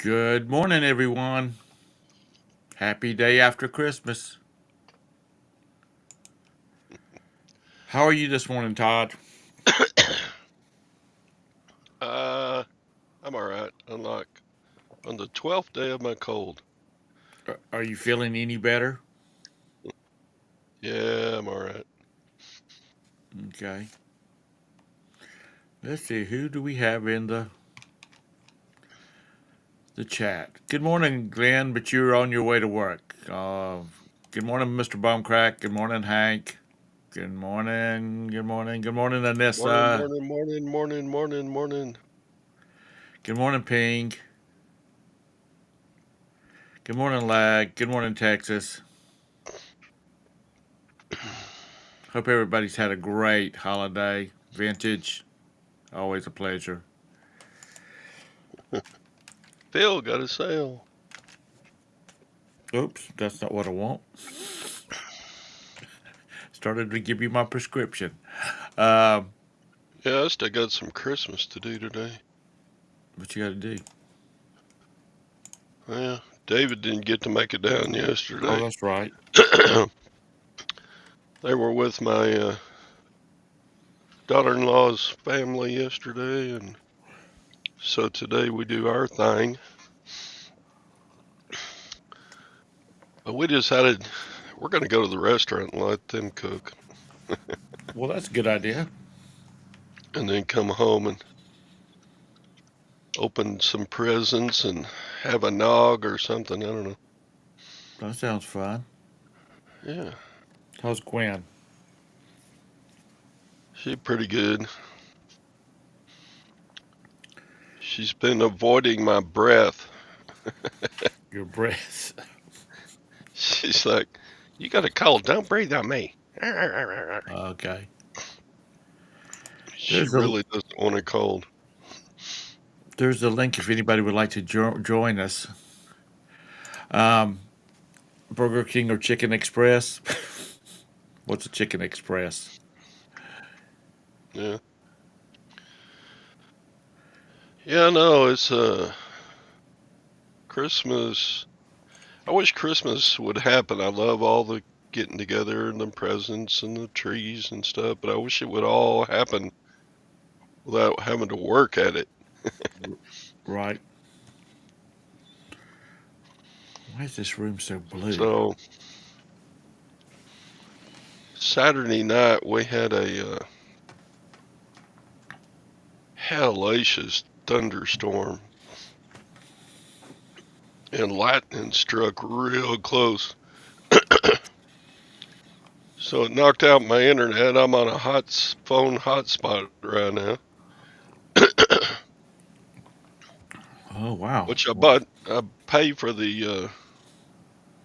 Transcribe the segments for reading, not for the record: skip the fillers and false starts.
Good morning, everyone. Happy day after Christmas. How are you this morning, Todd? Uh, I'm all right. Unlike on the 12th day of my cold. Are you feeling any better? Yeah, I'm all right. Okay. Let's see. Who do we have in the chat? Good morning, Glenn. But you're on your way to work. Good morning, Mr. Bumcrack. Good morning, Hank. Good morning. Good morning. Good morning, Morning, Anissa. morning, morning, morning, morning, morning. Good morning, Ping. Good morning, Lag. Good morning, Texas. Hope everybody's had a great holiday. Vintage. Always a pleasure. Phil got a sale. Oops, that's not what I want. Started to give you my prescription. Um, Yeah, I still got some Christmas to do today. what you got to do? Yeah, David didn't get to make it down Oh, yesterday. that's right. They were with my daughter-in-law's family yesterday, and so today we do our thing. But we decided we're going to go to the restaurant and let them cook, Well, that's a good idea. and then come home and open some presents and have a nog or something. I don't know. That sounds fun. Yeah, How's Gwen? she's pretty good. She's been avoiding my breath. Your breath. She's like, "You got a cold? Don't breathe on me." Okay. She There's a really doesn't want a cold. there's a link if anybody would like to join us. Um, Burger King or Chicken Express. What's a Chicken Express? Yeah, yeah. No, it's Christmas. I wish Christmas would happen. I love all the getting together and the presents and the trees and stuff, but I wish it would all happen without having to work at it. Right. Why is this room so blue? So Saturday night we had a hellacious thunderstorm, and lightning struck real close. So it knocked out my internet. I'm on a phone hotspot right now, Oh wow. which I bought. I pay for the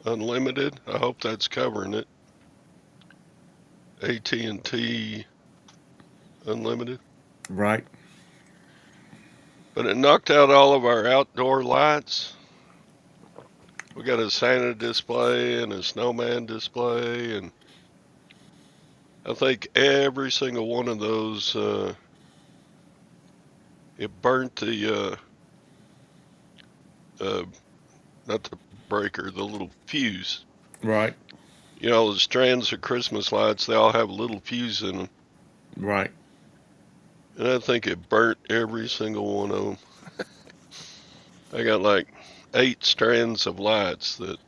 unlimited. I hope that's covering it. AT&T unlimited. Right. But it knocked out all of our outdoor lights. We got a Santa display and a snowman display, and I think every single one of those it burnt the not the breaker, the little fuse. Right. You know, the strands of Christmas lights, they all have a little fuse in them. Right. And I think it burnt every single one of them. I got like 8 strands of lights that,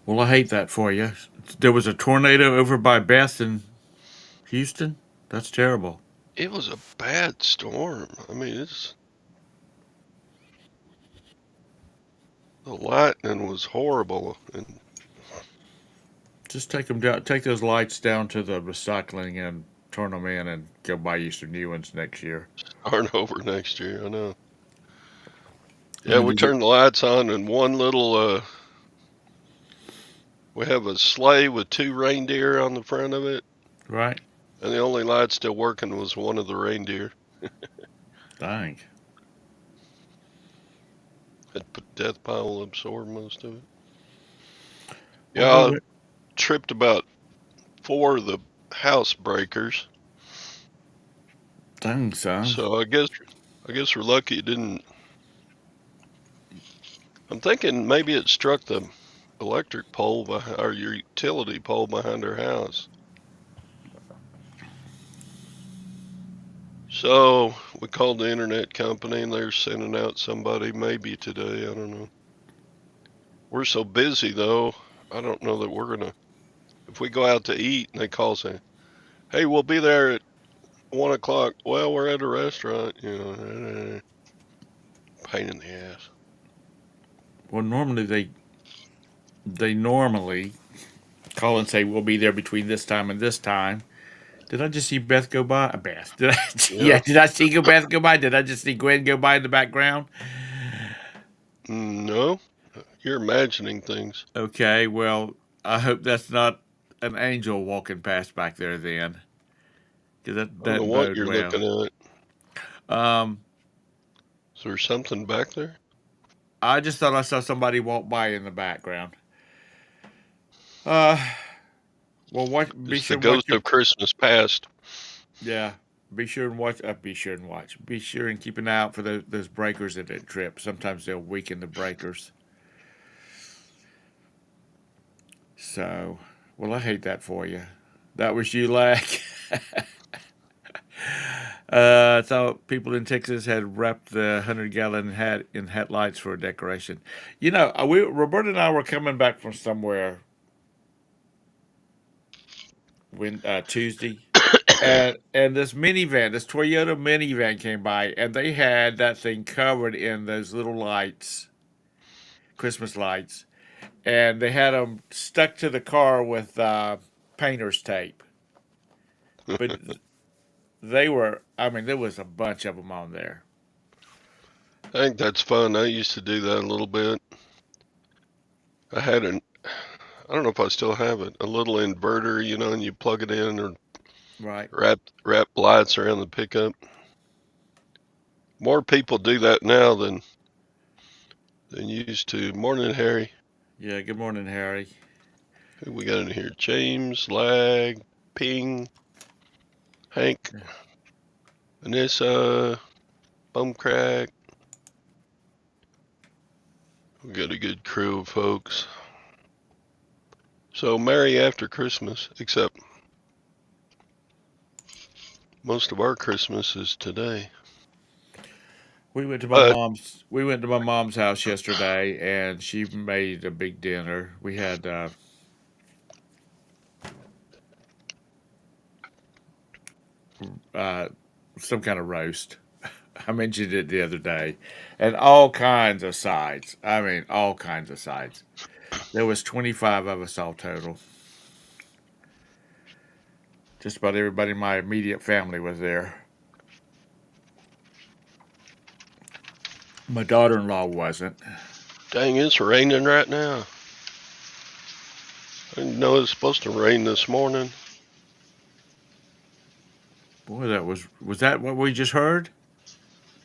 Well, I hate that for you. There was a tornado over by Beth in Houston. That's terrible. it was a bad storm. I mean, the lightning was horrible and Just take them down. Take those lights down to the recycling and turn them in, and go buy you some new ones next year. aren't over next year. I know. I Yeah, mean, we turned the lights on and one little, we have a sleigh with 2 reindeer on the front of it. right? And the only light still working was one of the reindeer. Dang. That death pile will absorb most of it. Well, Yeah, go I ahead. tripped about 4 of the housebreakers. Dang, son. So I guess we're lucky it didn't. I'm thinking maybe it struck the electric pole behind, or your utility pole behind our house. So we called the internet company and they're sending out somebody maybe today. I don't know. We're so busy though. I don't know that we're gonna. If we go out to eat and they call saying, "Hey, we'll be there at 1 o'clock." Well, we're at a restaurant. Pain in the ass. Well, normally they normally call and say we'll be there between this time and this time. Did I just see Beth go by? Beth. Did I? Yeah. Yeah. Did I see Beth go by? Did I just see Gwen go by in the background? No, you're imagining things. Okay. Well, I hope that's not an angel walking past back there then, because that I don't know doesn't what bode you're well. looking at. Um, Is there something back there? I just thought I saw somebody walk by in the background. Uh, well, watch. Be It's the sure and watch ghost your. of Christmas past. Yeah. Be sure and watch. Be sure and watch. Be sure and keep an eye out for those breakers at that trip. Sometimes they'll weaken the breakers. So, well, I hate that for you. That was you, Lack. I thought people in Texas had wrapped the 100-gallon hat in hat lights for a decoration. You know, Roberta and I were coming back from somewhere when Tuesday, and this minivan, this Toyota minivan came by, and they had that thing covered in those little lights, Christmas lights, and they had them stuck to the car with painter's tape. But they were, I mean, there was a bunch of them on there. I think that's fun. I used to do that a little bit. I had I don't know if I still have it, a little inverter, and you plug it in or Right. wrap lights around the pickup. More people do that now than used to. Morning, Harry. Yeah, good morning, Harry. Who we got in here? James, Lag, Ping, Hank, Vanessa, Bumcrack. We got a good crew of folks. So merry after Christmas, except most of our Christmas is today. But We went to my mom's house yesterday, and she made a big dinner. We had uh, some kind of roast. I mentioned it the other day, and all kinds of sides. I mean, all kinds of sides. There was 25 of us all total. Just about everybody in my immediate family was there. My daughter-in-law wasn't. dang, it's raining right now. I didn't know it was supposed to rain this morning. Boy, was that what we just heard?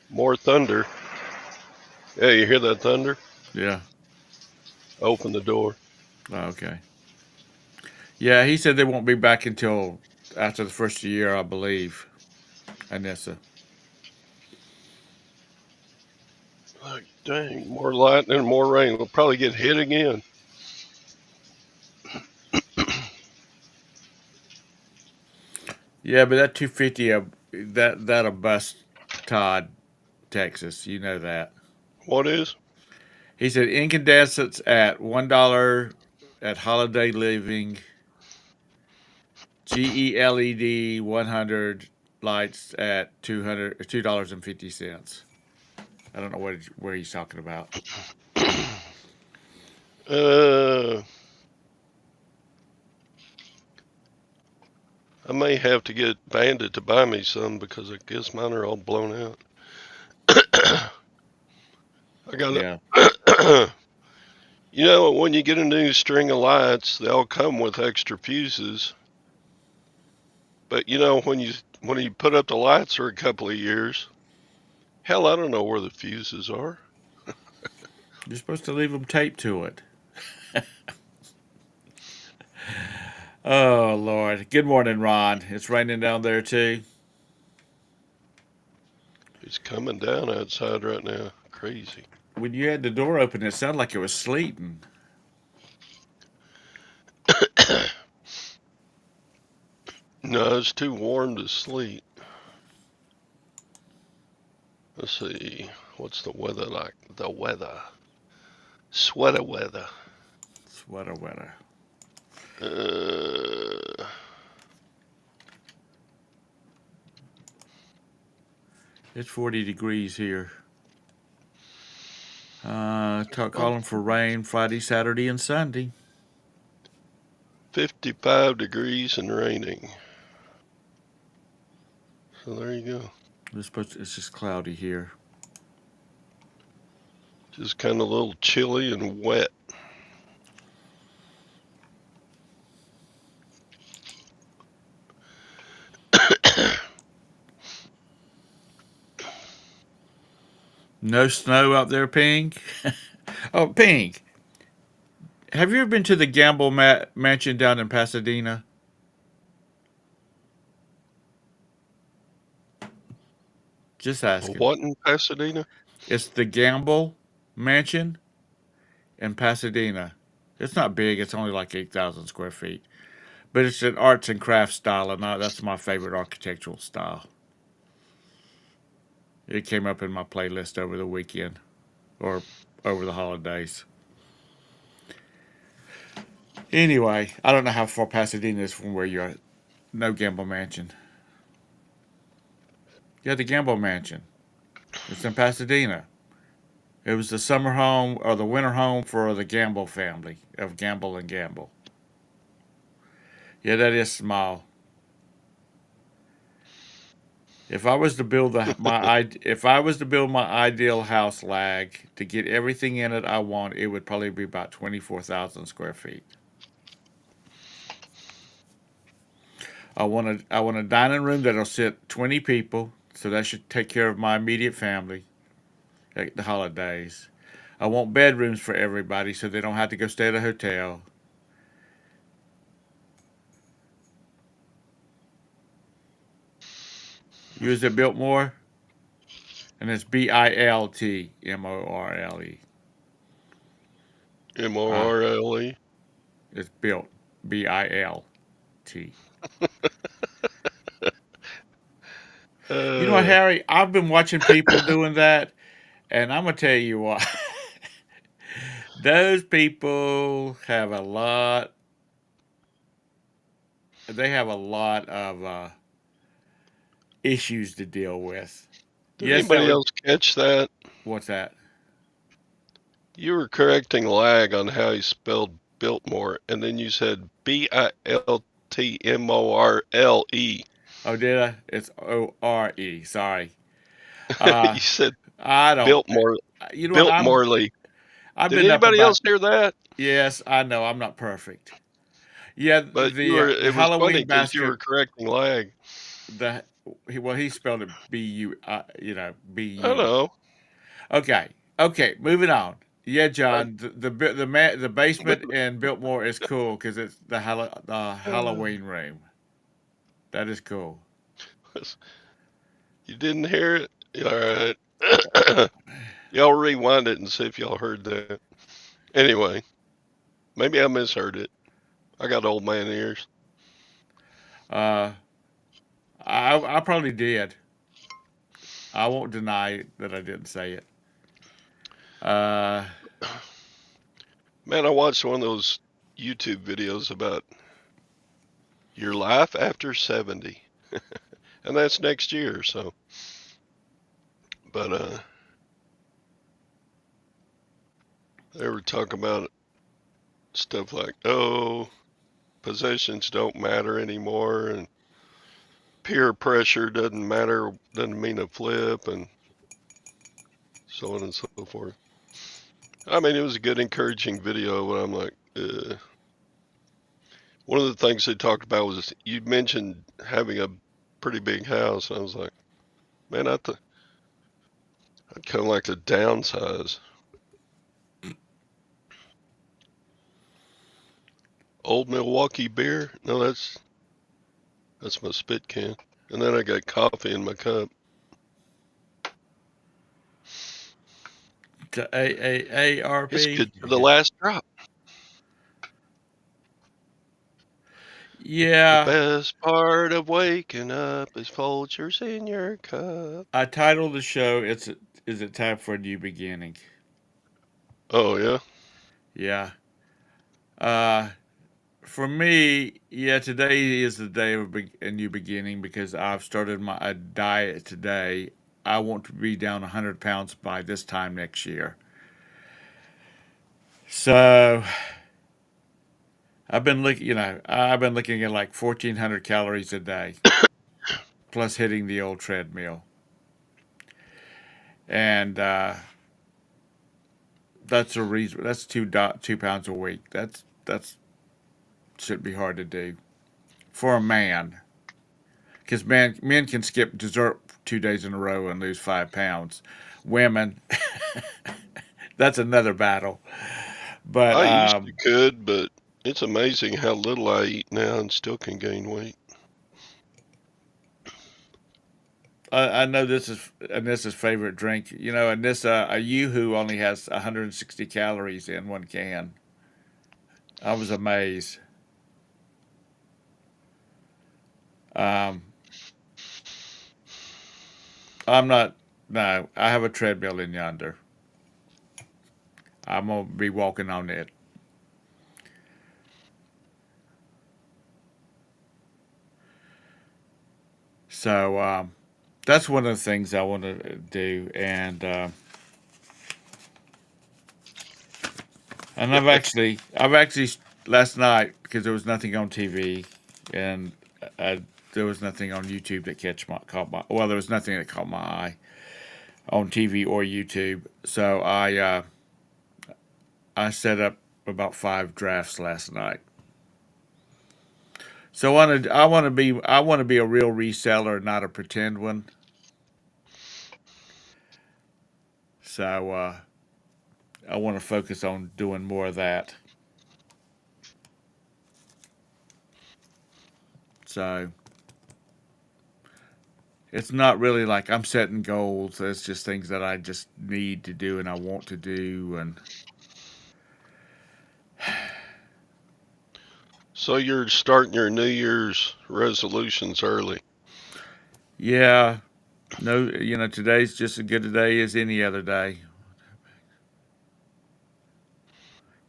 More thunder. Yeah, you hear that thunder? Yeah. Open the door. Oh, okay. Yeah, he said they won't be back until after the first of the year, I believe. Anissa. Like, dang, more lightning, more rain. We'll probably get hit again. Yeah, but that 250 that'll bust Todd, Texas. You know that. What is? He said incandescents at $1 at Holiday Living, GELED 100 lights at $2.50. I don't know where he's talking about. uh, I may have to get Bandit to buy me some because I guess mine are all blown out. I got Yeah. a. When you get a new string of lights, they all come with extra fuses. But when you put up the lights for a couple of years, hell, I don't know where the fuses are. You're supposed to leave them taped to it. Oh, Lord. Good morning, Ron. It's raining down there, too. It's coming down outside right now. Crazy. When you had the door open, it sounded like it was sleeting. No, it's too warm to sleep. Let's see. What's the weather like? The weather. Sweater weather. Sweater weather. Uh, It's 40 degrees here. Calling for rain Friday, Saturday, and Sunday. 55 degrees and raining. So there you go. It's just cloudy here. Just kind of a little chilly and wet. No snow out there, Pink. Oh, Pink. Have you ever been to the Gamble Mansion down in Pasadena? Just asking. What in Pasadena? It's the Gamble Mansion in Pasadena. It's not big. It's only like 8,000 square feet. But it's an arts and crafts style, and that's my favorite architectural style. It came up in my playlist over the weekend or over the holidays. Anyway, I don't know how far Pasadena is from where you're at. No Gamble Mansion. Yeah, the Gamble Mansion. It's in Pasadena. It was the summer home or the winter home for the Gamble family of Gamble and Gamble. Yeah, that is small. If I was to build my ideal house, lag, to get everything in it I want, it would probably be about 24,000 square feet. I want a dining room that'll sit 20 people, so that should take care of my immediate family at the holidays. I want bedrooms for everybody so they don't have to go stay at a hotel. You was at Biltmore, and it's Biltmorle. Ah, Morle. it's built Bilt. You know what, Uh, Harry? I've been watching people doing that, and I'm gonna tell you what. Those people have a lot. They have a lot of issues to deal with. did Yes, that anybody would. else catch that? What's that? You were correcting Lag on how he spelled Biltmore, and then you said Biltmorle. Oh, did I? It's ORE. Sorry. Uh, You said I don't. Biltmore, You know what? Biltmorley. I've Did been up anybody about. else hear that? Yes, I know. I'm not perfect. Yeah, But you were. the It was funny Halloween because you basket. were correcting Lag. The he spelled it BU. I BU. know, Okay. Okay. Moving on. Yeah, but John. The basement in Biltmore is cool because it's the Halloween room. That is cool. you didn't hear it. All right, y'all rewind it and see if y'all heard that. Anyway, maybe I misheard it. I got old man ears. Uh, I probably did. I won't deny that I didn't say it. Uh, Man, I watched one of those YouTube videos about your life after 70, and that's next year. So, but they were talking about stuff like, oh, possessions don't matter anymore, and peer pressure doesn't matter, doesn't mean a flip, and so on and so forth. I mean, it was a good, encouraging video, but I'm like, one of the things they talked about was you mentioned having a pretty big house. And I was like, man, I'd kind of like to downsize. Old Milwaukee beer? No, that's my spit can. And then I got coffee in my cup. to It's AAARP. good to the last drop. The Yeah, best part of waking up is Folgers in your cup. I titled the show. Is it time for a new beginning? Oh, yeah? Yeah. Uh, for me, yeah, today is the day of a new beginning because I've started my a diet today. I want to be down 100 pounds by this time next year. So I've been looking at like 1,400 calories a day, plus hitting the old treadmill, and that's a reason. That's 2 pounds a week. That's should be hard to do for a man, because men can skip dessert 2 days in a row and lose 5 pounds. Women, that's another battle. But I used to could, but it's amazing how little I eat now and still can gain weight. I know this is Anissa's favorite drink. You know, Anissa, a Yoo-hoo only has 160 calories in one can. I was amazed. Um, I'm not. No, I have a treadmill in yonder. I'm gonna be walking on it. So that's one of the things I want to do, and I've actually last night because there was nothing on TV, and there was nothing on YouTube that caught my. Well, there was nothing that caught my eye on TV or YouTube. So I set up about 5 drafts last night. So I want to be a real reseller, not a pretend one. So I want to focus on doing more of that. So it's not really like I'm setting goals. It's just things that I just need to do and I want to do. And So you're starting your New Year's resolutions early. yeah, no, today's just as good a day as any other day.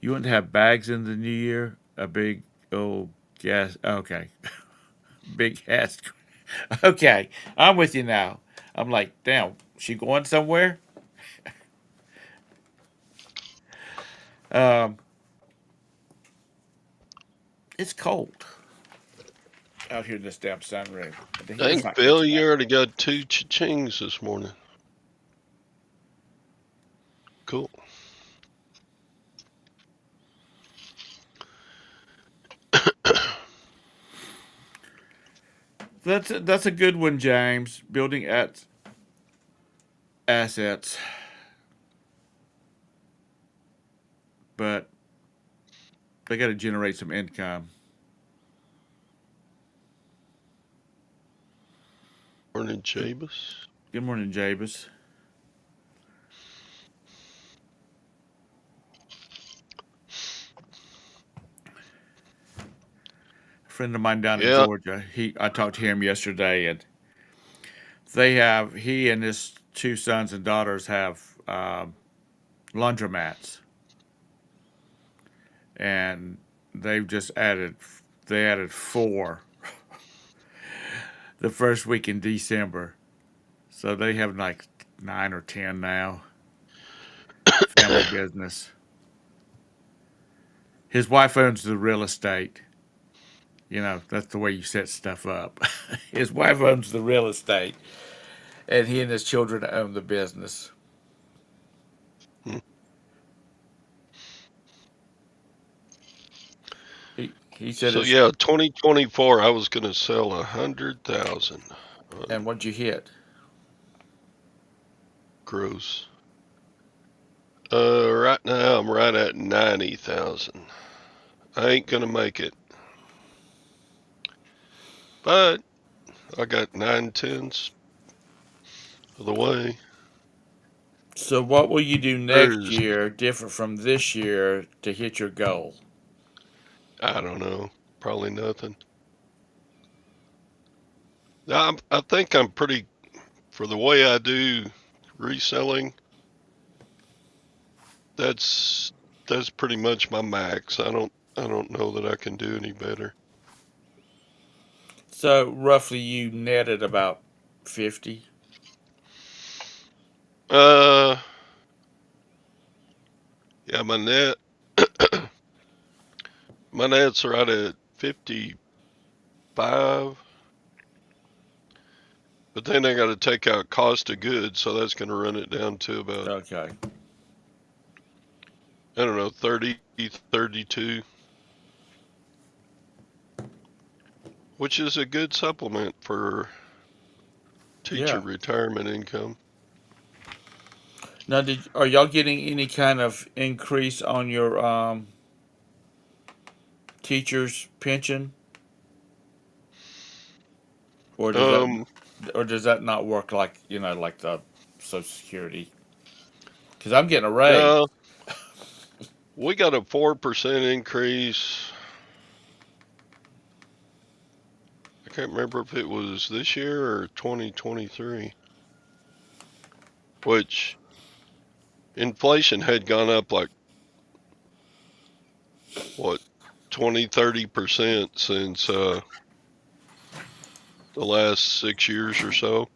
You want to have bags in the new year? A big old gas. Okay, big gas. Okay, I'm with you now. I'm like, damn, she going somewhere? Um, it's cold out here in this damn sunroom. The heater's Dang, not Bill, catching you up. already got two cha-chings this morning. Cool. That's a good one, James. Building at assets, but they got to generate some income. Morning, Jabus. Good morning, Jabus. A friend of mine down in Yeah, Georgia. I talked to him yesterday, and he and his 2 sons and daughters have laundromats, and they've just added they added 4 the first week in December, so they have like 9 or 10 now. Family business. His wife owns the real estate. That's the way you set stuff up. His wife owns the real estate, and he and his children own the business. Hmm. He said So it's. yeah, 2024, I was gonna sell 100,000 And what'd you hit? gross. Right now I'm right at 90,000. I ain't gonna make it, but I got 9/10 of the way. So, what will you do next There's, year different from this year to hit your goal? I don't know, probably nothing. I think I'm pretty, for the way I do reselling, that's that's pretty much my max. I don't know that I can do any better. So, roughly, you netted about 50. Uh, yeah, my net's right at 55, but then I got to take out cost of goods, so that's going to run it down to about, Okay. I don't know, 30, 32, which is a good supplement for teacher Yeah. retirement income. Now, are y'all getting any kind of increase on your teacher's pension, or does that, Um, or does that not work like like the Social Security? Because I'm getting a raise. no, we got a 4% increase. I can't remember if it was this year or 2023, which inflation had gone up like, what, 20, 30% since the last 6 years or so.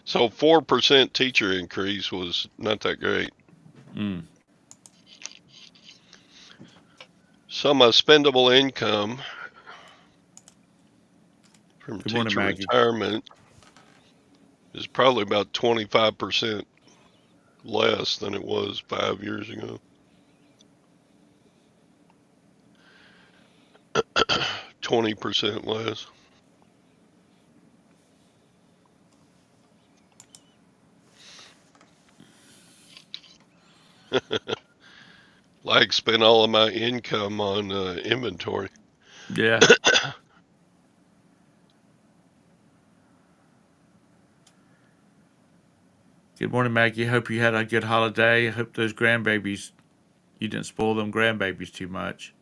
So 4% teacher increase was not that great. Mm. So my spendable income from Good morning, teacher Maggie. retirement is probably about 25% less than it was 5 years ago. 20% less. Like spent all of my income on inventory. Yeah. Good morning, Maggie. Hope you had a good holiday. I hope those grandbabies, you didn't spoil them grandbabies too much.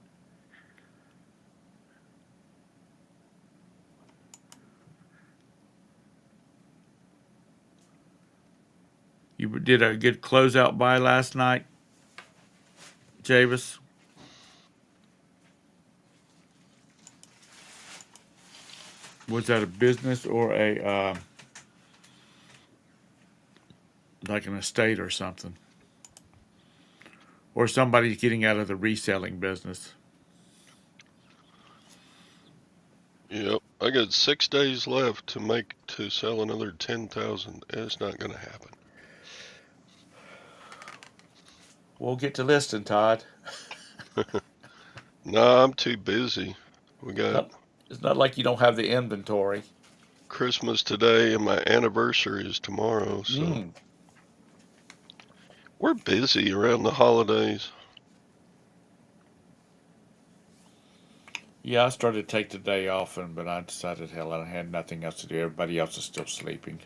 You did a good closeout buy last night, Javis. Was that a business or a like an estate or something, or somebody getting out of the reselling business? Yep. I got 6 days left to sell another 10,000. It's not going to happen. We'll get to listing, Todd. No, I'm too busy. We got Not, it's not like you don't have the inventory. Christmas today and my anniversary is tomorrow, so Mm. we're busy around the holidays. Yeah, I started to take the day off, but I decided, hell, I had nothing else to do. Everybody else is still sleeping.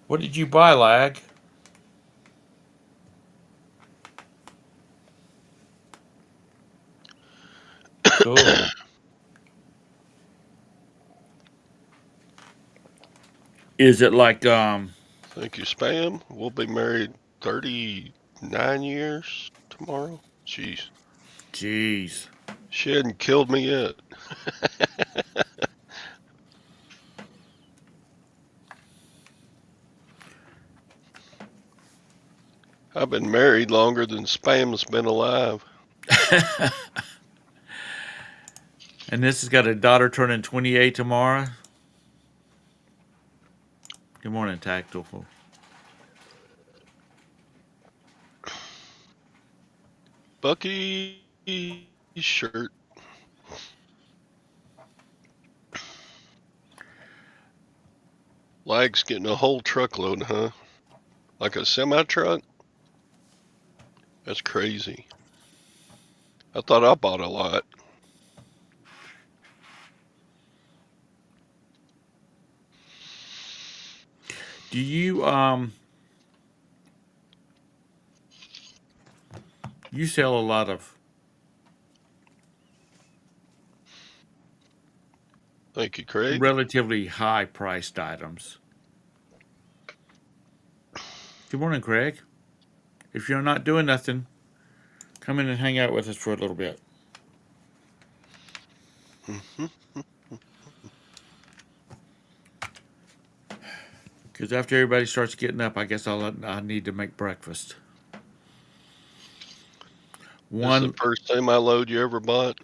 What did you buy, Lag? Cool. Is it like Thank you, Spam. We'll be married 39 years tomorrow. Jeez. Jeez. She hadn't killed me yet. I've been married longer than Spam's been alive. And this has got a daughter turning 28 tomorrow. Good morning, Tactful. Bucky's shirt. Lag's getting a whole truckload, huh? Like a semi truck? That's crazy. I thought I bought a lot. Do you sell a lot of Thank you, Craig. relatively high priced items? Good morning, Craig. If you're not doing nothing, come in and hang out with us for a little bit. Hmm. Because after everybody starts getting up, I guess I need to make breakfast. This is the One, first semi load you ever bought.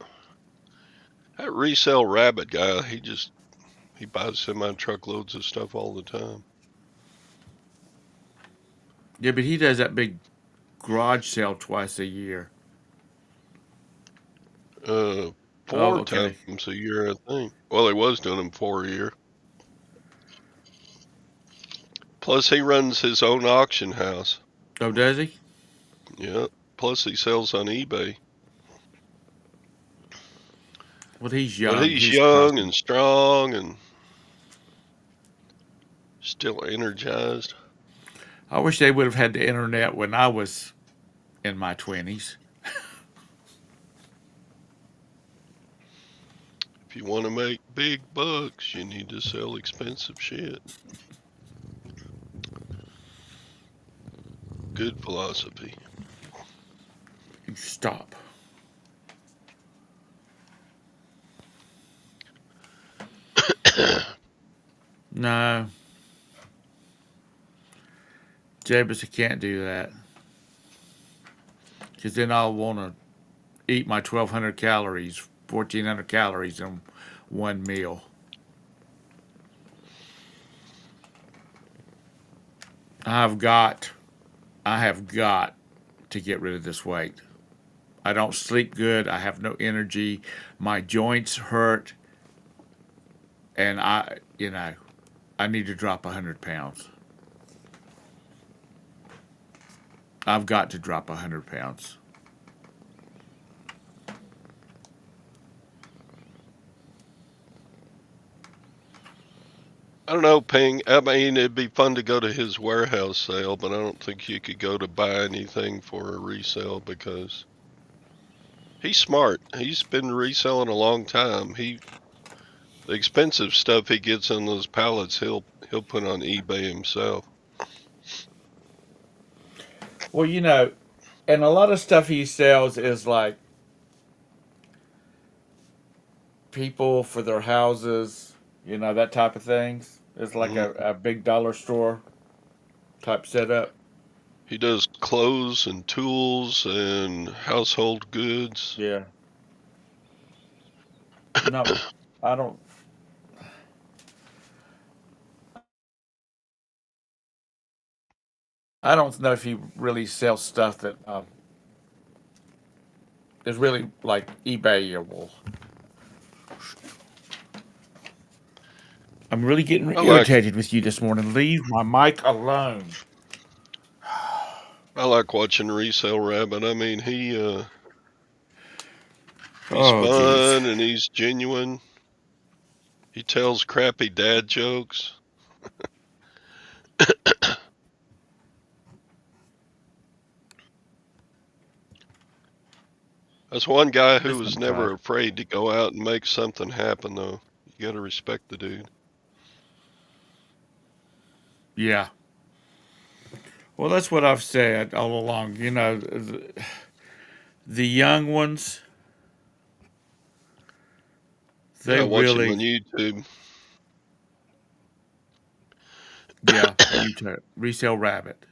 That resale rabbit guy, he buys semi truckloads of stuff all the time. yeah, but he does that big garage sale twice a year. Uh, Oh, four okay. times a year, I think. Well, he was doing them 4 a year. Plus, he runs his own auction house. Oh, does he? Yeah. Plus, he sells on eBay. Well, he's But young. he's He's young tough. and strong and still energized. I wish they would have had the internet when I was in my 20s. If you want to make big bucks, you need to sell expensive shit. Good philosophy. Stop. No, Jabez, I can't do that. Because then I'll want to eat my 1,200 calories, 1,400 calories in one meal. I've got, I have got to get rid of this weight. I don't sleep good. I have no energy. My joints hurt, and I need to drop 100 pounds. I've got to drop 100 pounds. I don't know, Ping. I mean, it'd be fun to go to his warehouse sale, but I don't think you could go to buy anything for a resale because he's smart. He's been reselling a long time. The expensive stuff he gets on those pallets, he'll put on eBay himself. Well, and a lot of stuff he sells is like people for their houses, that type of things. It's like Hmm. a big dollar store type setup. He does clothes and tools and household goods. Yeah. No, I don't. I don't know if he really sells stuff that is really like eBayable. I'm really getting I like irritated with you this morning. Leave my mic alone. I like watching Resale Rabbit. I mean, he's Oh, jeez. fun and he's genuine. He tells crappy dad jokes. That's one guy who Listen, was Todd. never afraid to go out and make something happen, though. You got to respect the dude. Yeah. Well, that's what I've said all along. The young ones, Yeah, they I watch him really, on YouTube. yeah, resell rabbit.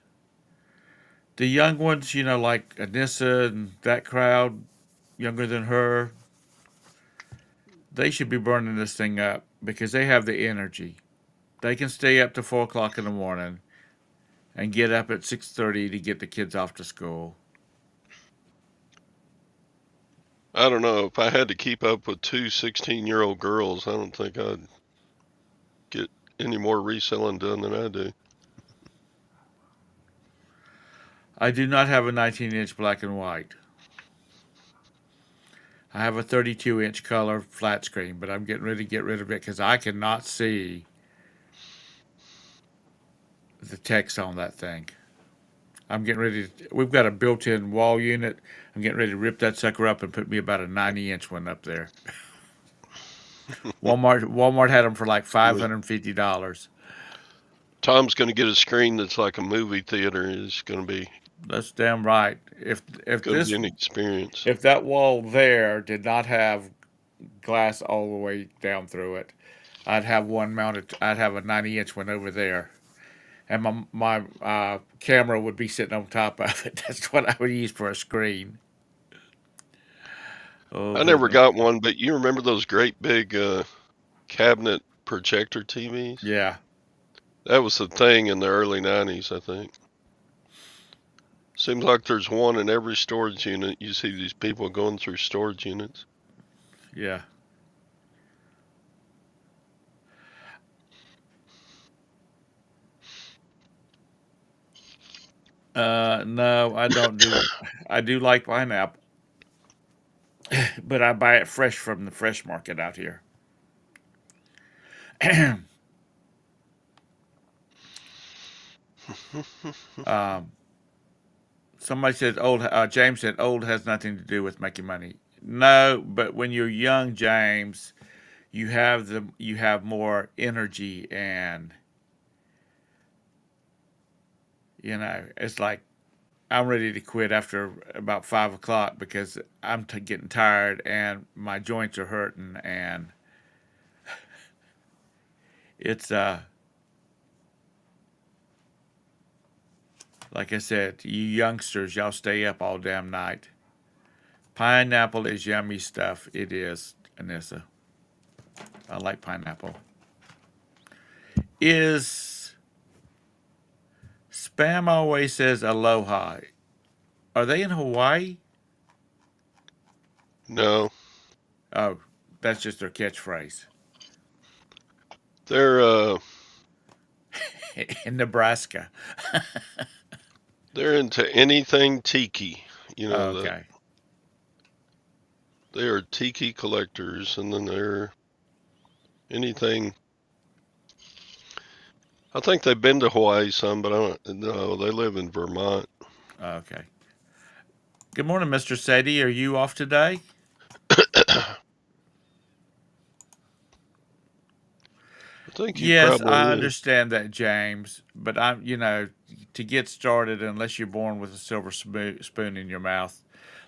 The young ones, like Anissa and that crowd, younger than her, they should be burning this thing up because they have the energy. They can stay up to 4 o'clock in the morning and get up at 6:30 to get the kids off to school. I don't know. If I had to keep up with two 16-year-old girls, I don't think I'd get any more reselling done than I do. I do not have a 19-inch black and white. I have a 32-inch color flat screen, but I'm getting ready to get rid of it because I cannot see the text on that thing. I'm getting ready to, we've got a built-in wall unit. I'm getting ready to rip that sucker up and put me about a 90-inch one up there. Walmart had them for like $550. Tom's going to get a screen that's like a movie theater. It's That's damn right. going to be an experience. If that wall there did not have glass all the way down through it, I'd have one mounted. I'd have a 90-inch one over there, and my camera would be sitting on top of it. That's what I would use for a screen. Oh, I but never got one, but you remember those great big cabinet projector TVs? yeah, That was the thing in the early 90s, I think. Seems like there's one in every storage unit. You see these people going through storage units. yeah. No, I don't do. I do like pineapple, but I buy it fresh from the fresh market out here. um, Somebody said old. James said old has nothing to do with making money. No, but when you're young, James, you have more energy, and it's like I'm ready to quit after about 5 o'clock because I'm getting tired and my joints are hurting, and it's like I said, you youngsters, y'all stay up all damn night. Pineapple is yummy stuff. It is, Anissa. I like pineapple. Is Spam always says aloha? Are they in Hawaii? No, Oh, that's just their catchphrase. they're In Nebraska. they're into anything tiki. You Oh, know that okay. they are tiki collectors, and then they're anything. I think they've been to Hawaii some, but I don't know. They live in Vermont. Okay. Good morning, Mr. Sadie. Are you off today? I think he Yes, probably I is. understand that, James. But to get started, unless you're born with a silver spoon in your mouth,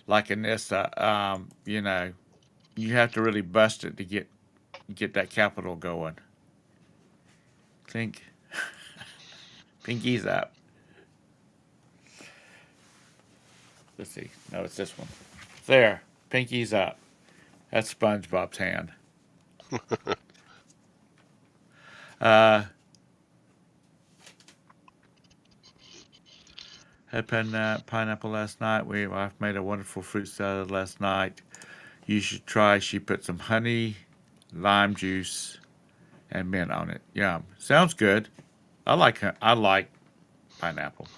like Anissa, you have to really bust it to get that capital going. Think, pinkies up. Let's see. No, it's this one. There, pinkies up. That's SpongeBob's hand. Uh, had pineapple last night. Wife made a wonderful fruit salad last night. You should try. She put some honey, lime juice, and mint on it. Yum. Sounds good. I like pineapple.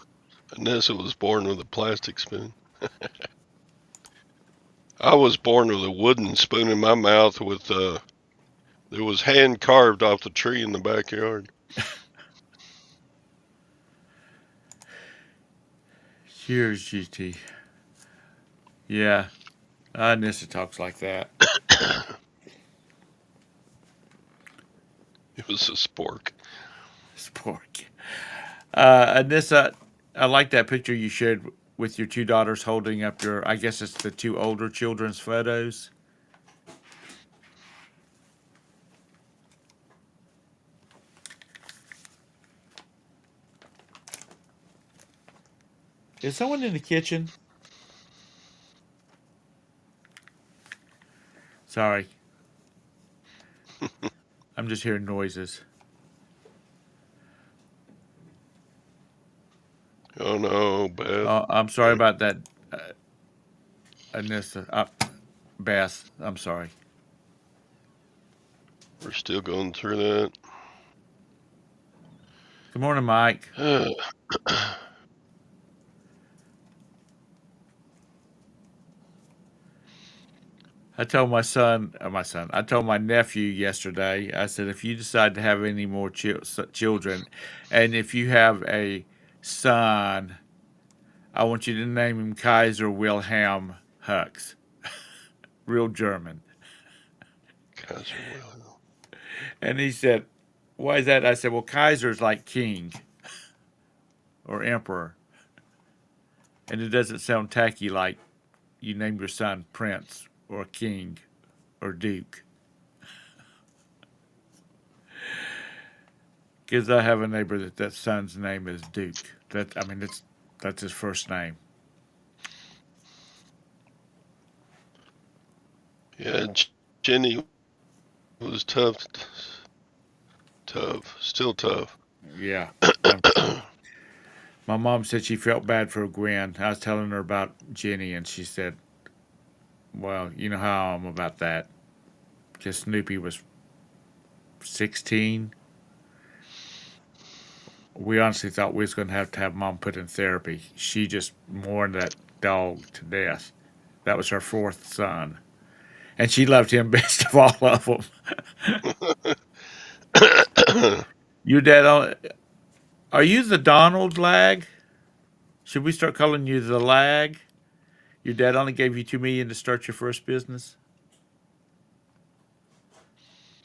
Vanessa was born with a plastic spoon. I was born with a wooden spoon in my mouth with it was hand carved off the tree in the backyard. Cheers, GT. Yeah, Nissa talks like that. It was a spork. Spork. Nissa, I like that picture you shared with your two daughters holding up your. I guess it's the two older children's photos. Is someone in the kitchen? Sorry, I'm just hearing noises. Oh no, Beth. Oh, I'm sorry about that, uh, Anissa. Beth, I'm sorry. We're still going through Good morning, Mike. that. I told I told my nephew yesterday, I said, if you decide to have any more children, and if you have a son, I want you to name him Kaiser Wilhelm Hux, real German. Kaiser Wilhelm. And he said, why is that? I said, well, Kaiser's like king or emperor, and it doesn't sound tacky like you name your son Prince or King or Duke. Because I have a neighbor that son's name is Duke. That's his first name. Yeah, Jenny was tough, still tough. Yeah. Um, my mom said she felt bad for Gwen. I was telling her about Jenny, and she said, "Well, you know how I'm about that." Because Snoopy was 16. We honestly thought we was going to have mom put in therapy. She just mourned that dog to death. That was her fourth son, and she loved him best of all of them. Your dad on? Are you the Donald lag? Should we start calling you the lag? Your dad only gave you 2 million to start your first business.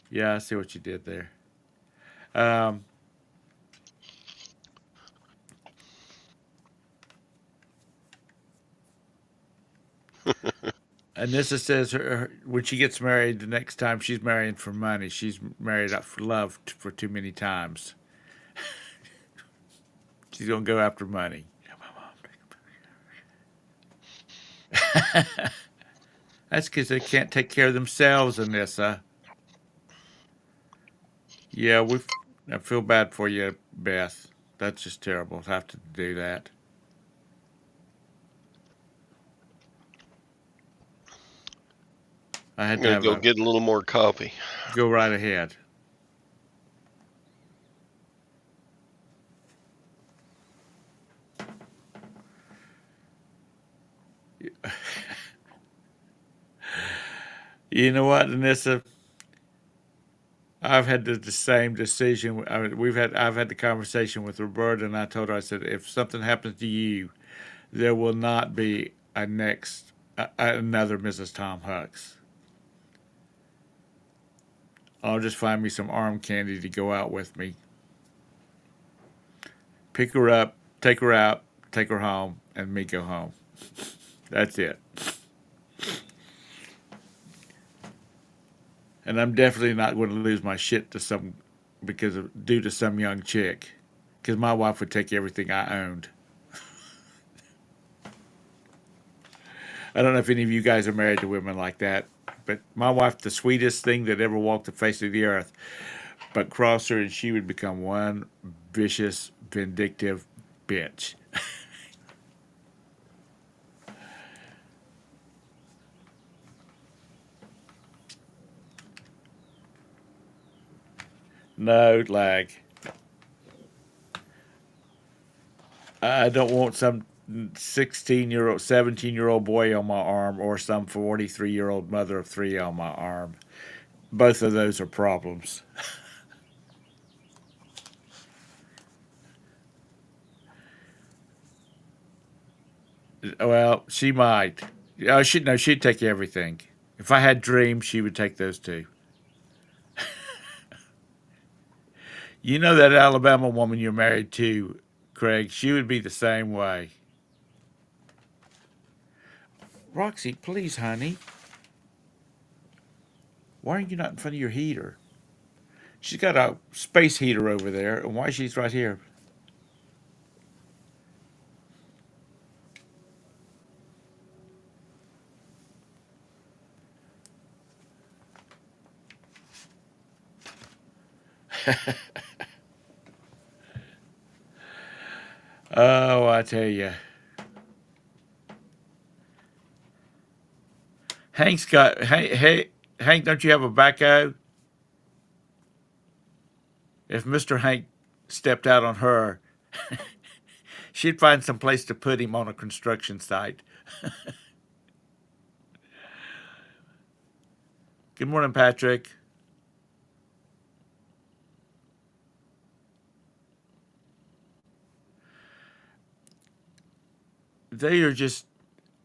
Yeah, I see what you did there. Um, Anissa says when she gets married, the next time she's marrying for money. She's married up for love for too many times. She's gonna go after money. That's because they can't take care of themselves, Anissa. Yeah, I feel bad for you, Beth. That's just terrible to have to do that. I I'm had to gonna have go a get a little more coffee. go right ahead. You know what, Anissa? I've had the same decision. I've had the conversation with Roberta, and I told her, I said, if something happens to you, there will not be another Mrs. Tom Hucks. I'll just find me some arm candy to go out with me, pick her up, take her out, take her home, and me go home. That's it. And I'm definitely not going to lose my shit to some due to some young chick, because my wife would take everything I owned. I don't know if any of you guys are married to women like that, but my wife, the sweetest thing that ever walked the face of the earth, but cross her and she would become one vicious, vindictive bitch. No lag. I don't want some 16-year-old, 17-year-old boy on my arm or some 43-year-old mother of three on my arm. Both of those are problems. Well, she might. She'd take everything. If I had dreams, she would take those too. You know that Alabama woman you're married to, Craig, she would be the same way. Roxy, please, honey. Why are you not in front of your heater? She's got a space heater over there, and why she's right here? Oh, I tell you. Hank, don't you have a backhoe? If Mr. Hank stepped out on her, she'd find some place to put him on a construction site. Good morning, Patrick. They are just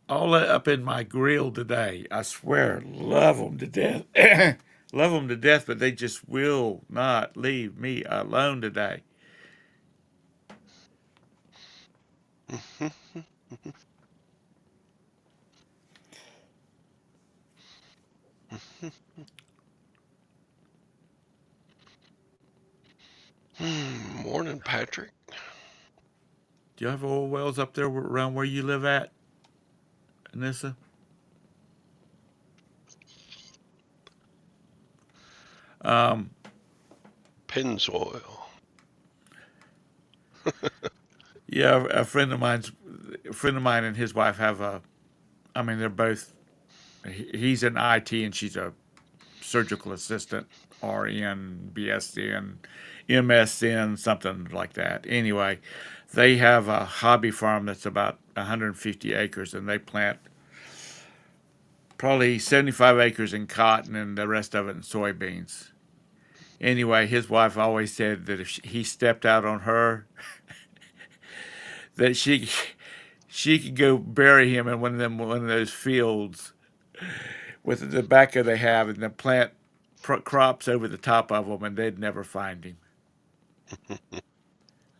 all up in my grill today. I swear, love them to death. Love them to death, but they just will not leave me alone today. Morning, Patrick. Do you have oil wells up there around where you live at, Anissa? Um, Pennzoil. yeah, a friend of mine and his wife have a. I mean, they're both. He's in IT and she's a surgical assistant, RN, BSN, MSN, something like that. Anyway, they have a hobby farm that's about 150 acres, and they plant probably 75 acres in cotton and the rest of it in soybeans. Anyway, his wife always said that if he stepped out on her, that she could go bury him in one of those fields with the tobacco they have, and then plant crops over the top of them, and they'd never find him.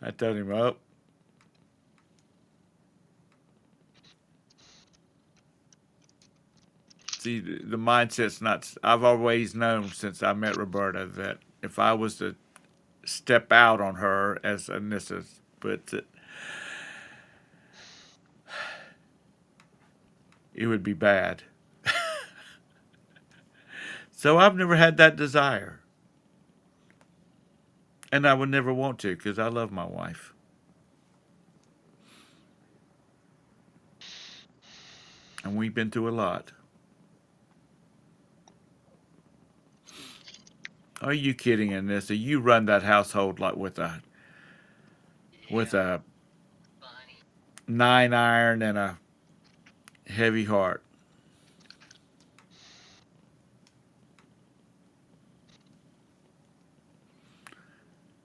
I told him, "Oh, see, the mindset's not." I've always known since I met Roberta that if I was to step out on her, as Anissa puts it, it would be bad. So I've never had that desire, and I would never want to because I love my wife, and we've been through a lot. Are you kidding, Anissa? You run that household like with a 9 iron and a heavy heart.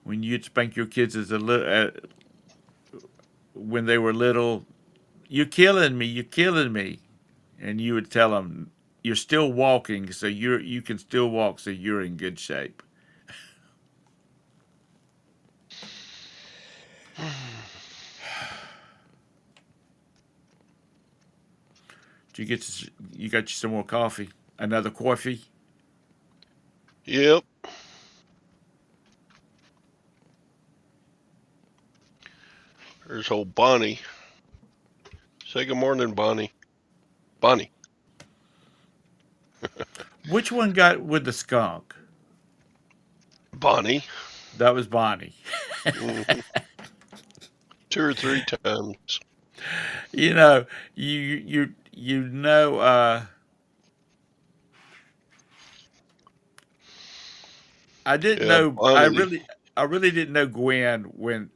When you'd spank your kids as a when they were little, you're killing me, and you would tell them, you're still walking, so you can still walk, so you're in good shape. You got you some more coffee? Another coffee? Yep. There's old Bonnie. Say good morning, Bonnie. Bonnie. Which one got with the skunk? Bonnie. That was Bonnie. Hmm. 2 or 3 times. You know, you know. I didn't Yeah, know. Bonnie. I really didn't know Gwen when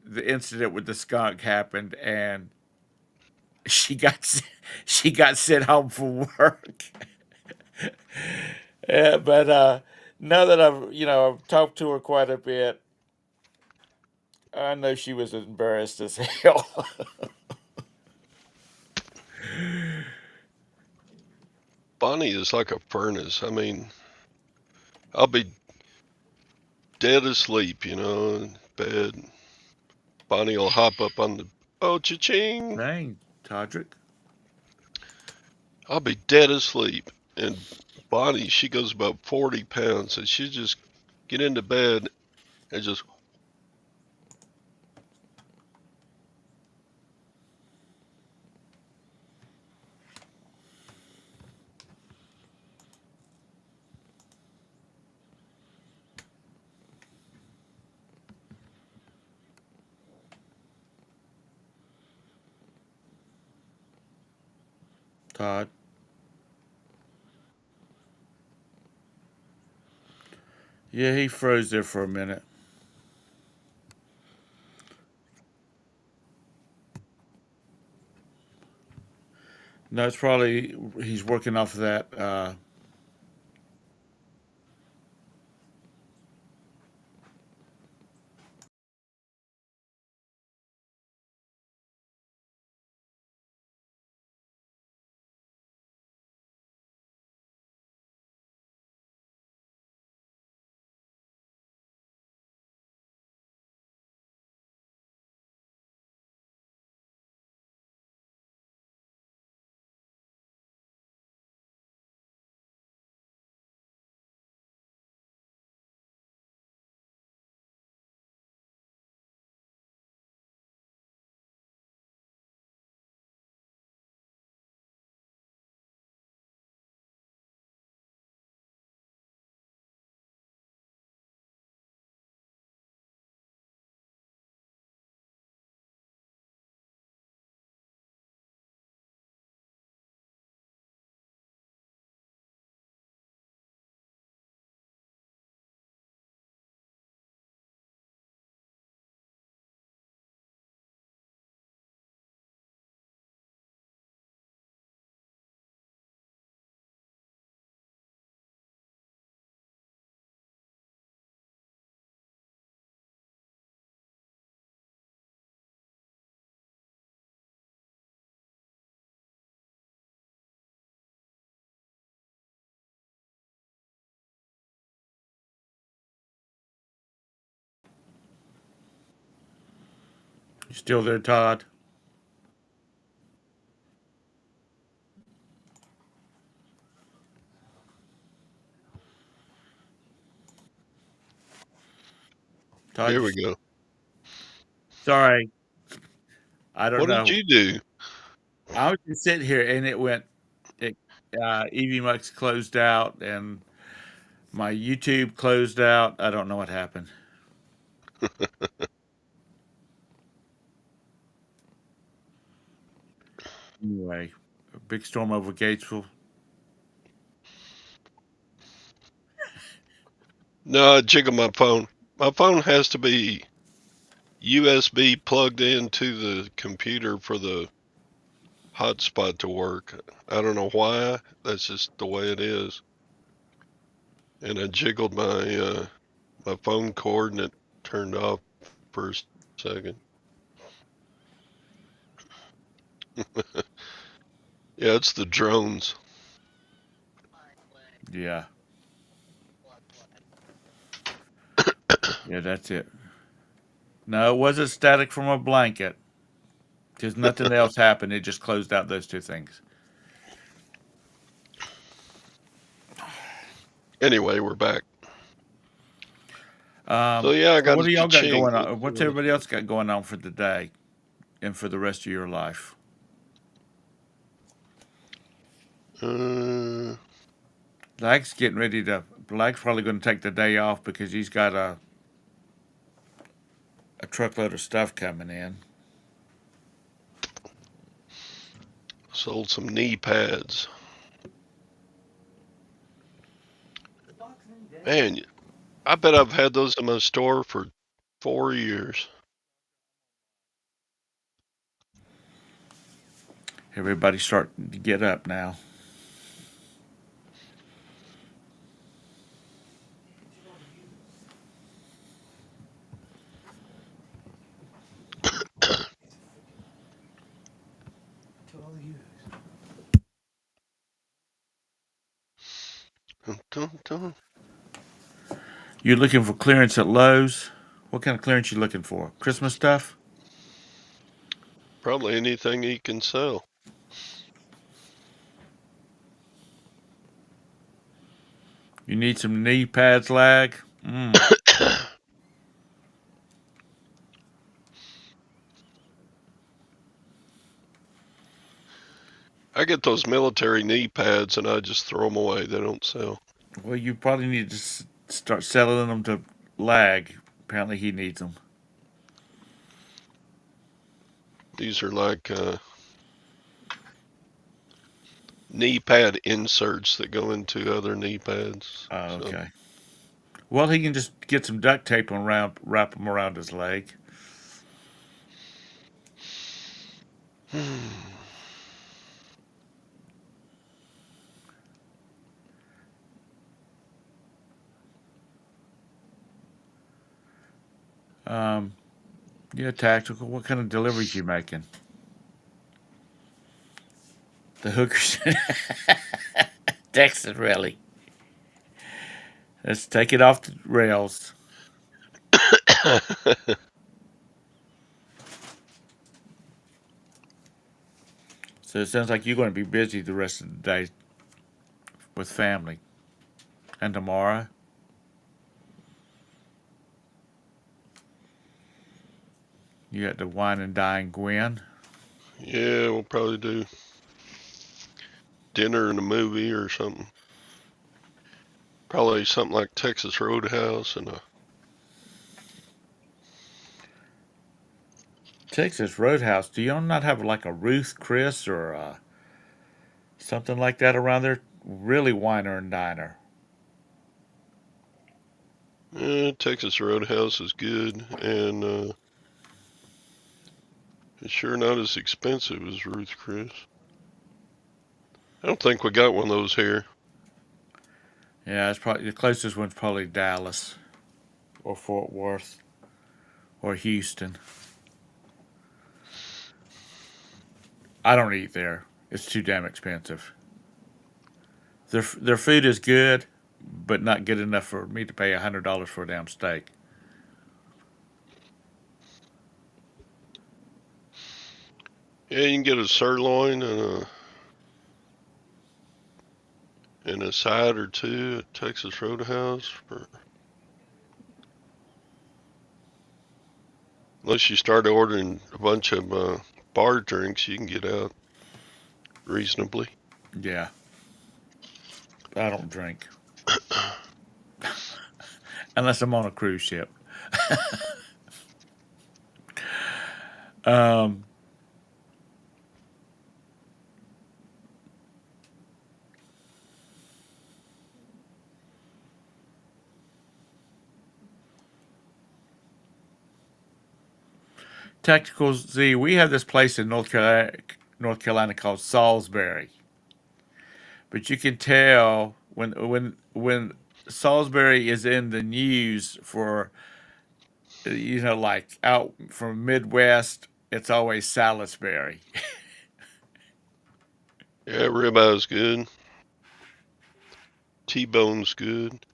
the incident with the skunk happened, and she got she got sent home from work. Yeah, but now that I've talked to her quite a bit, I know she was embarrassed as hell. Bonnie is like a furnace. I mean, I'll be dead asleep, in bed. Bonnie will hop up on the, oh, cha-ching. Dang, Todrick. I'll be dead asleep. And Bonnie, she goes about 40 pounds, and she just get into bed and just, Todd. Yeah, he froze there for a minute. No, it's probably he's working off of that You still there, Todd? Todd, There you, we go. sorry. I don't What did know. you do? I was just sitting here and it, EV Mux closed out and my YouTube closed out. I don't know what happened. Anyway, a big storm over Gatesville. No, I jiggled my phone. My phone has to be USB plugged into the computer for the hotspot to work. I don't know why. That's just the way it is. And I jiggled my phone cord and it turned off for a second. Yeah, it's the drones. Yeah, yeah, that's it. No, it wasn't static from a blanket because nothing else happened. It just closed out those two things. Anyway, we're back. So Um, yeah, I so got what a do y'all got cha-ching. going on? What's everybody else got going on for the day and for the rest of your life? Uh, Lag's getting ready to. Lag's probably going to take the day off because he's got a truckload of stuff coming in. sold some knee pads. Man, I bet I've had those in my store for 4 years. Everybody's starting to get up now. Dun, dun, dun. You're looking for clearance at Lowe's. What kind of clearance you looking for? Christmas stuff? Probably anything he can sell. You need some knee pads, Lag? Mm. I get those military knee pads and I just throw them away. They don't sell. Well, you probably need to start selling them to Lag. Apparently, he needs them. These are like knee pad inserts that go into other knee pads. Oh, So, okay. Well, he can just get some duct tape and wrap them around his leg. Um, yeah, tactical. What kind of deliveries you making? The hookers. Texas, really. Let's take it off the rails. So it sounds like you're going to be busy the rest of the day with family. And tomorrow, you got the wine and dine Gwen. yeah, we'll probably do dinner and a movie or something. Probably something like Texas Roadhouse and a. Texas Roadhouse. Do y'all not have like a Ruth Chris or something like that around there? Really winer and diner. Texas Roadhouse is good, and it's sure not as expensive as Ruth Chris. I don't think we got one of those here. Yeah, it's probably the closest one's probably Dallas or Fort Worth or Houston. I don't eat there. It's too damn expensive. Their food is good, but not good enough for me to pay $100 for a damn steak. Yeah, you can get a sirloin and a side or two at Texas Roadhouse for, unless you start ordering a bunch of bar drinks, you can get out reasonably. Yeah, I don't drink unless I'm on a cruise ship. Um, Tactical Z, we have this place in North Carolina called Salisbury, but you can tell when Salisbury is in the news for like out from Midwest, it's always Salisbury. Yeah, ribeye's good. T-bone's good.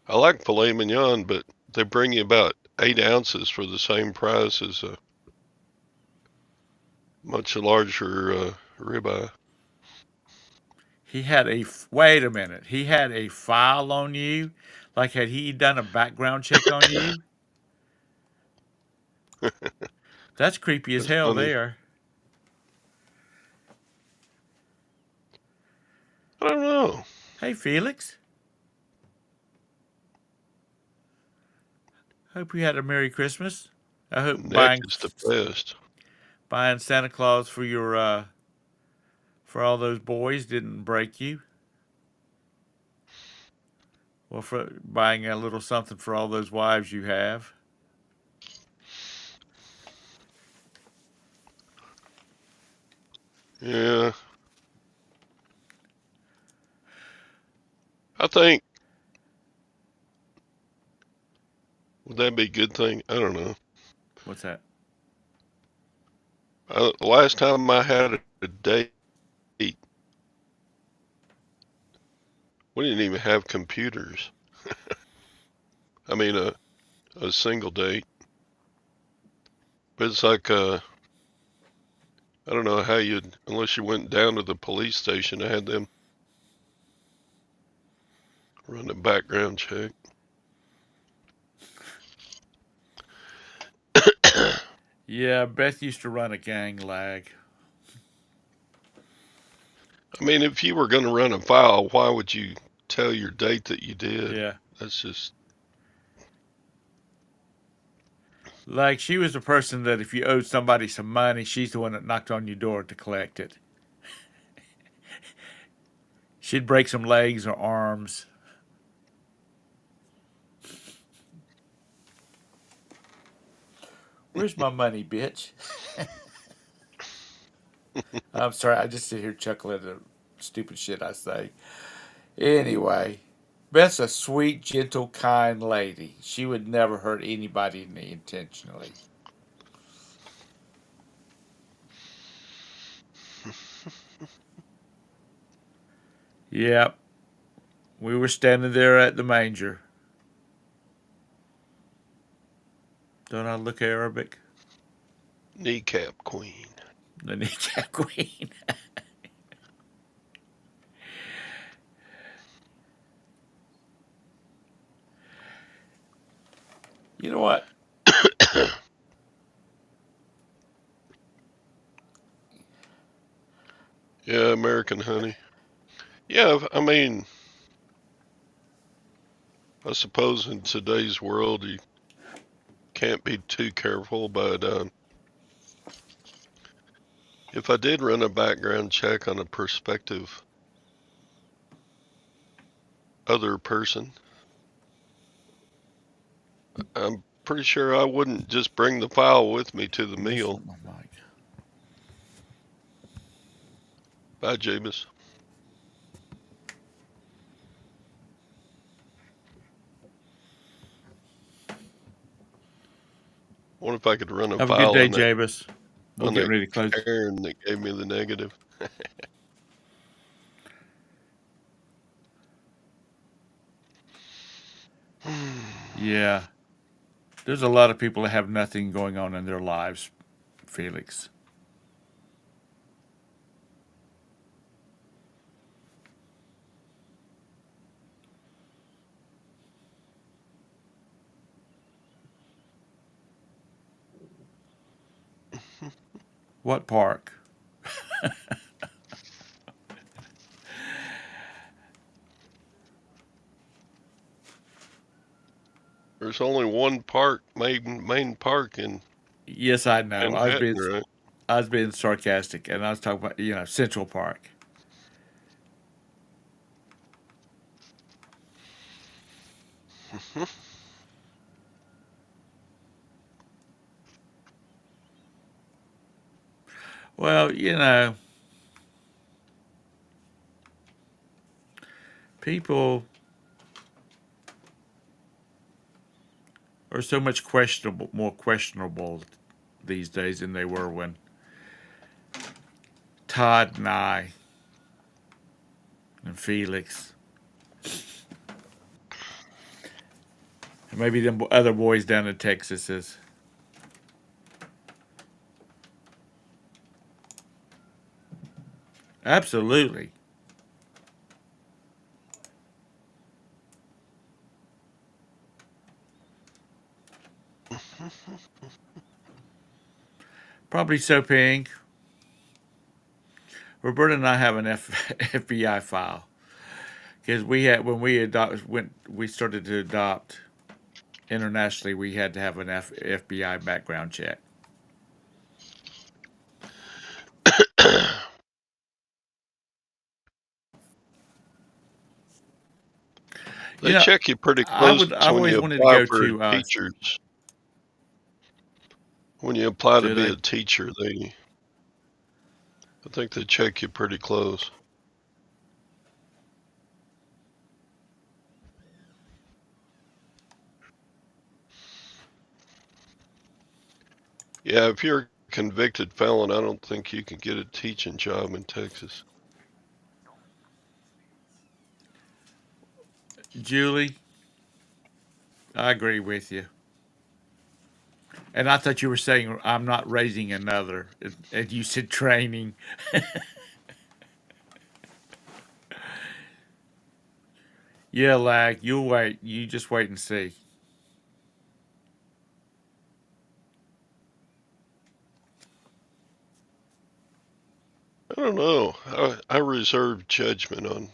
I like filet mignon, but they bring you about 8 ounces for the same price as a much larger ribeye. He had a wait a minute. He had a file on you, like had he done a background check on you? That's creepy as That's hell. funny. There. I don't know. Hey Felix, hope you had a Merry Christmas. I hope Neck is the best. buying Santa Claus for your for all those boys didn't break you. Well, for buying a little something for all those wives you have. Yeah, I think, would that be a good thing? I don't know. What's that? Last time I had a date, we didn't even have computers. I mean, a single date. But it's like, I don't know how you'd, unless you went down to the police station, I had them run a background check. Yeah, Beth used to run a gang lag. I mean, if you were going to run a file, why would you tell your date that you did? Yeah. That's just, Like she was the person that if you owed somebody some money, she's the one that knocked on your door to collect it. She'd break some legs or arms. Where's my money, bitch? I'm sorry, I just sit here chuckling at the stupid shit I say. Anyway, Beth's a sweet, gentle, kind lady. She would never hurt anybody intentionally. Yep, we were standing there at the manger. Don't I look Arabic? kneecap queen. The kneecap queen. You know what? Yeah, American honey. Yeah, I mean, I suppose in today's world you can't be too careful, but if I did run a background check on a prospective other person, I'm pretty sure I wouldn't just bring the file with me to the Messing meal. with my mic. Bye, Jameis. What if I could run a Have a good file day, Javis. We're on getting that ready to close. Karen that gave me the negative? Yeah. There's a lot of people that have nothing going on in their lives, Felix. What park? There's only one park, main park in Yes, I know. Manhattan, right? I was being sarcastic, and I was talking about Central Park. Well, people are so much more questionable these days than they were when Todd and I and Felix and maybe them other boys down in Texas is. Absolutely. Probably so, Pink. Roberta and I have an FBI file because we had when we started to adopt internationally, we had to have an FBI background check. You They know, check you pretty I close would. I've when always you wanted to apply go for to. teachers. When you apply to Do be they? a teacher, I think they check you pretty close. Yeah, if you're a convicted felon, I don't think you can get a teaching job in Texas. Julie, I agree with you. And I thought you were saying I'm not raising another, and you said training. Yeah, lag. You'll wait. You just wait and see. I don't know. I reserve judgment on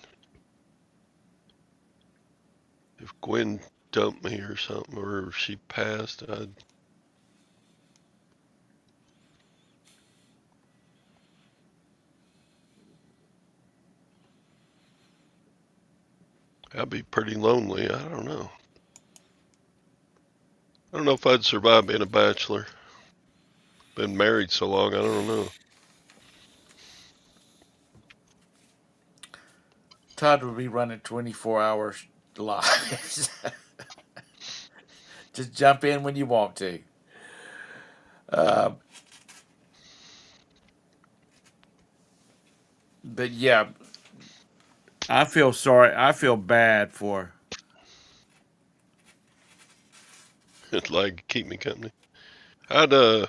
if Gwen dumped me or something, or if she passed. I'd be pretty lonely. I don't know. I don't know if I'd survive being a bachelor. Been married so long, I don't know. Todd will be running 24 hours live. Just jump in when you want to. Uh, but yeah, I feel sorry. I feel bad for. It'd like keep me company. I'd I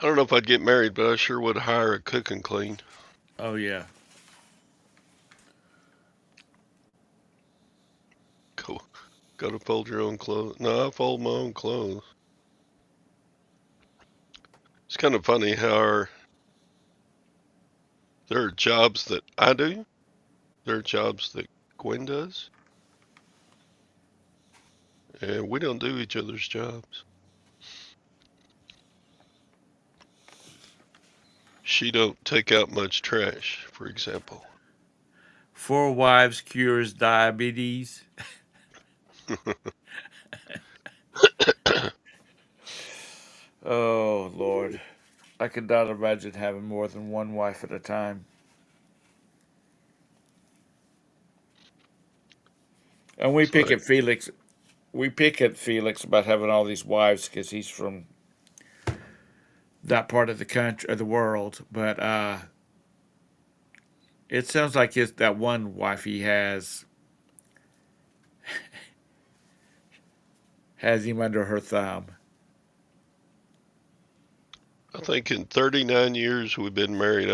don't know if I'd get married, but I sure would hire a cook and clean. Oh yeah, Go, go to fold your own clothes. No, I fold my own clothes. It's kind of funny how there are jobs that I do. There are jobs that Gwen does, and we don't do each other's jobs. She don't take out much trash, for example. 4 wives cures diabetes. Oh Lord, I could not imagine having more than one wife at a time. And we It's pick like, at Felix. We pick at Felix about having all these wives because he's from that part of the country or the world. But it sounds like his that one wife he has him under her thumb. I think in 39 years we've been married,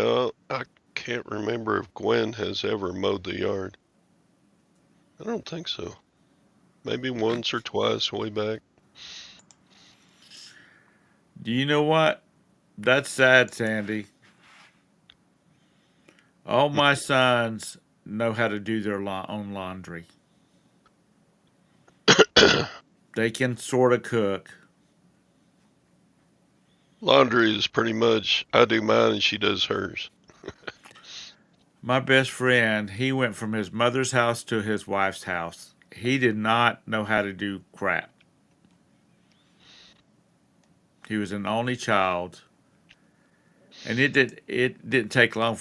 I can't remember if Gwen has ever mowed the yard. I don't think so. Maybe once or twice way back. You know what? That's sad, Sandy. All my sons know how to do their own laundry. They can sort of cook. Laundry is pretty much I do mine and she does hers. My best friend, he went from his mother's house to his wife's house. He did not know how to do crap. He was an only child, and it didn't take long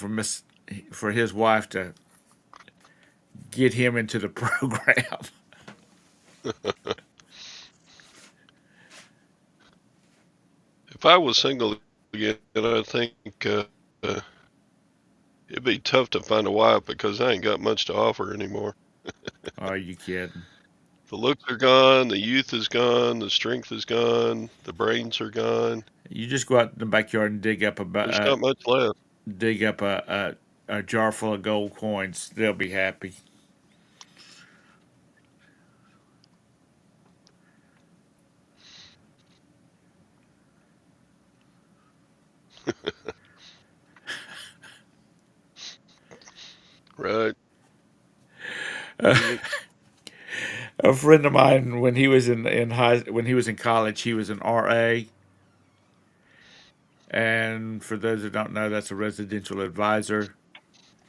for his wife to get him into the program. If I was single again, I think uh, it'd be tough to find a wife because I ain't got much to offer anymore. Are you kidding? The looks are gone, the youth is gone, the strength is gone, the brains are gone. You just go out in the backyard and There's not much left. dig up a jar full of gold coins. They'll be happy. Right. Uh, You, a friend of mine, when he was when he was in college, he was an RA, and for those that don't know, that's a residential advisor.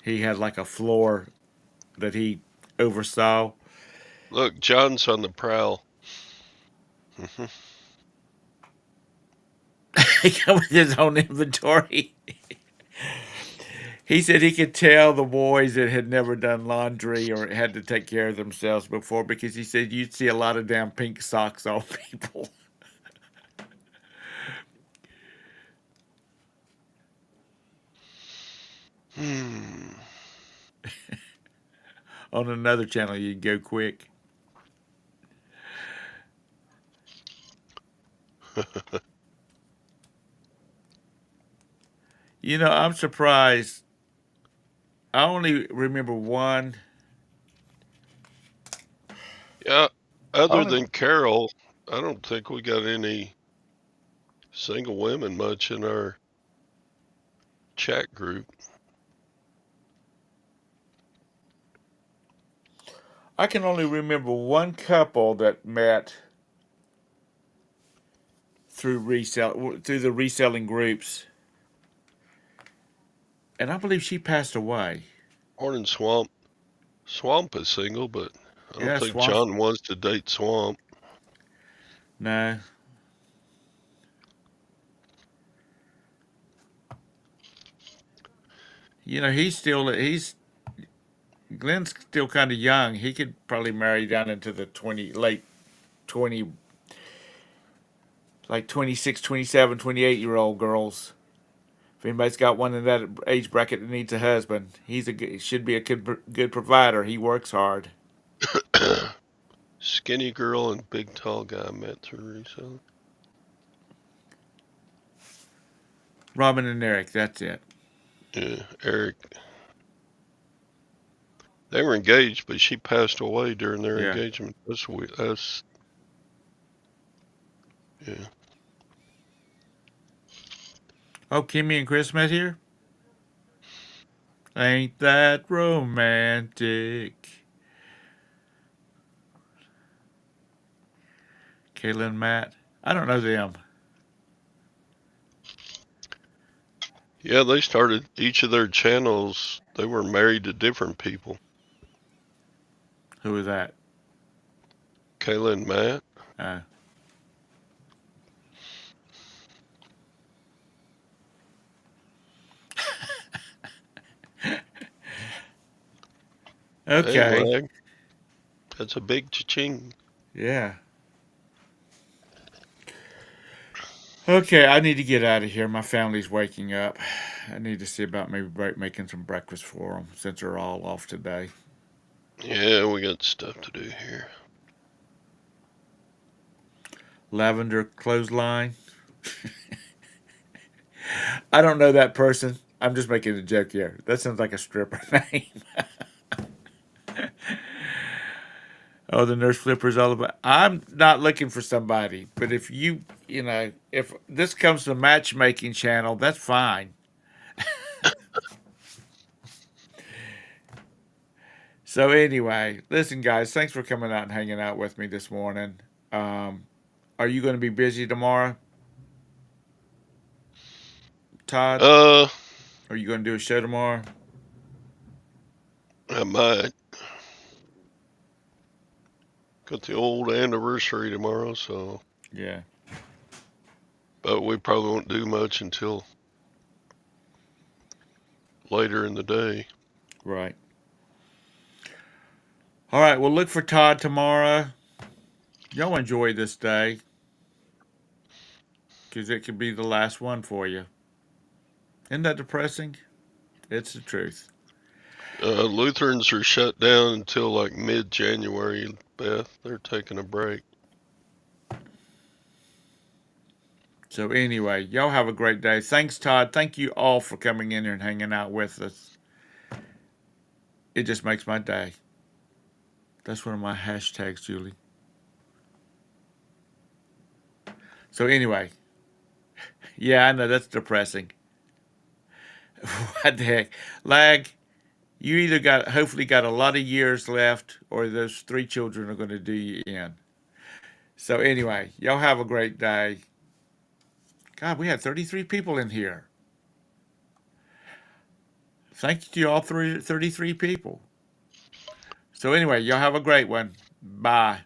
He had like a floor that he oversaw. look, John's on the prowl. He come with his own inventory. He said he could tell the boys that had never done laundry or had to take care of themselves before because he said you'd see a lot of damn pink socks on people. Hmm. On another channel, you'd go quick. You know, I'm surprised. I only remember one. Yeah. I Other only, than Carol, I don't think we got any single women much in our chat group. I can only remember one couple that met through the reselling groups, and I believe she passed away. Morning, Swamp. Swamp is single, but I don't Yeah, think Swamp. John wants to date Swamp. No, you know he's Glenn's still kind of young. He could probably marry down into the 20 late 20 like 26, 27, 28 year old girls. If anybody's got one in that age bracket that needs a husband, should be a good provider. He works hard. Skinny girl and big tall guy met through reselling. Robin and Eric, that's it. Yeah, Eric. They were engaged, but she passed away during their Yeah. engagement. That's weird. That's yeah. Oh, Kimmy and Chris met here? Ain't that romantic? Kayla and Matt. I don't know them. Yeah, they started each of their channels. They were married to different people. Who was that? Kayla and Matt. Uh, Hey, okay. Lag. That's a big cha-ching. Yeah. Okay, I need to get out of here. My family's waking up. I need to see about maybe making some breakfast for them since they're all off today. Yeah, we got stuff to do here. Lavender clothesline. I don't know that person. I'm just making a joke here. That sounds like a stripper name. Oh, the nurse flipper's all about. I'm not looking for somebody, but if if this comes to matchmaking channel, that's fine. So anyway, listen, guys, thanks for coming out and hanging out with me this morning. Um, are you going to be busy tomorrow, Todd? Uh, Are you going to do a show tomorrow? I might. Got the old anniversary tomorrow, so. Yeah, But we probably won't do much until later in the day. right. All right, well, look for Todd tomorrow. Y'all enjoy this day because it could be the last one for you. Isn't that depressing? It's the truth. Lutherans are shut down until like mid-January, Beth. They're taking a break. So anyway, y'all have a great day. Thanks, Todd. Thank you all for coming in here and hanging out with us. It just makes my day. That's one of my hashtags, Julie. So anyway, yeah, I know that's depressing. What the heck? Lag, you either hopefully got a lot of years left or those three children are going to do you in. So anyway, y'all have a great day. God, we had 33 people in here. Thank you to all 33 people. So anyway, y'all have a great one. Bye.